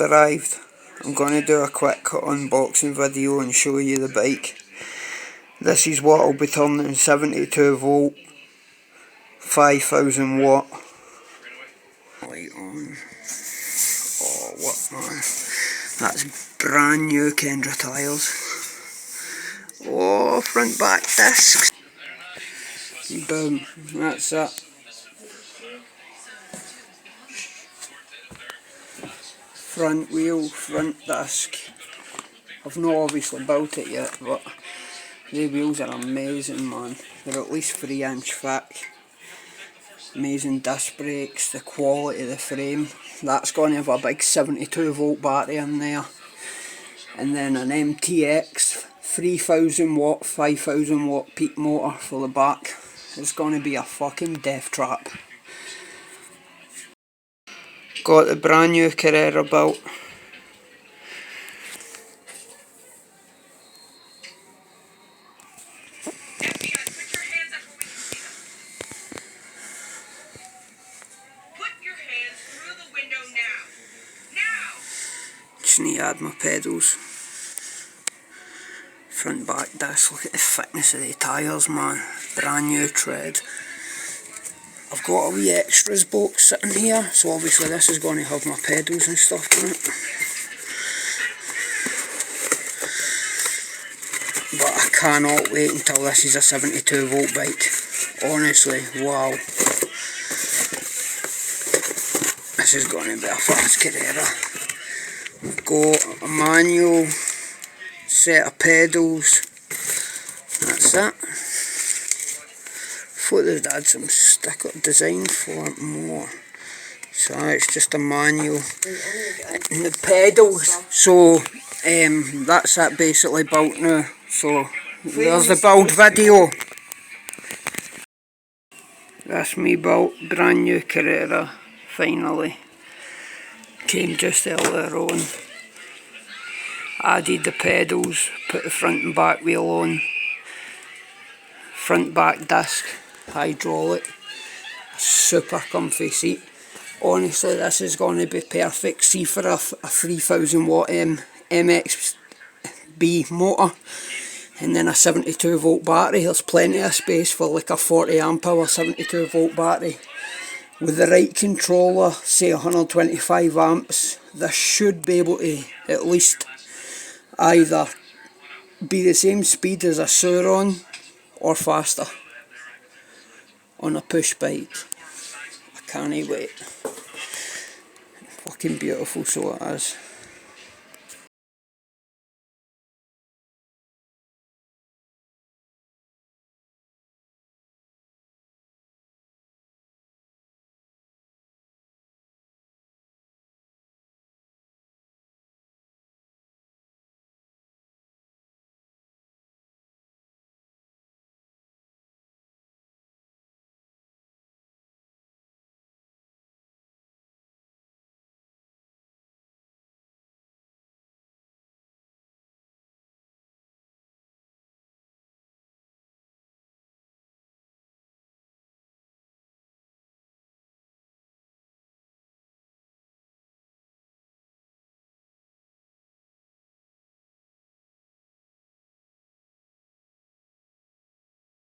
just arrived. I'm going to do a quick unboxing video and show you the bike. This is what I'll be turning 72 volt 5000 watt light on. Oh what man, that's brand new Kendra tyres. Oh, front back discs. Boom, that's it. Front wheel, front disc. I've not obviously built it yet, but the wheels are amazing man. They're at least 3-inch thick. Amazing disc brakes, the quality of the frame. That's going to have a big 72 volt battery in there. And then an MTX 3000 watt, 5000 watt peak motor for the back. It's going to be a fucking death trap. Got the brand new Carrera built. Just need to add my pedals. Front back disc, look at the thickness of the tyres man. Brand new tread. I've got a wee extras box sitting here, so obviously this is going to have my pedals and stuff on it. But I cannot wait until this is a 72 volt bike. Honestly, wow. This is going to be a fast Carrera. We've got a manual, set of pedals, that's it. I thought they'd add some sticker design for it more. So it's just a manual. And the pedals, so that's it basically built now. So there's the build video. That's me built, brand new Carrera, finally. Came just earlier on. Added the pedals, put the front and back wheel on. Front back disc, hydraulic, super comfy seat. Honestly this is going to be perfect. See, for a 3000 watt MXB motor and then a 72 volt battery, there's plenty of space for like a 40 amp hour 72 volt battery. With the right controller, say 125 amps, this should be able to at least either be the same speed as a Surron or faster on a push bike. I can't wait. Fucking beautiful, so it is.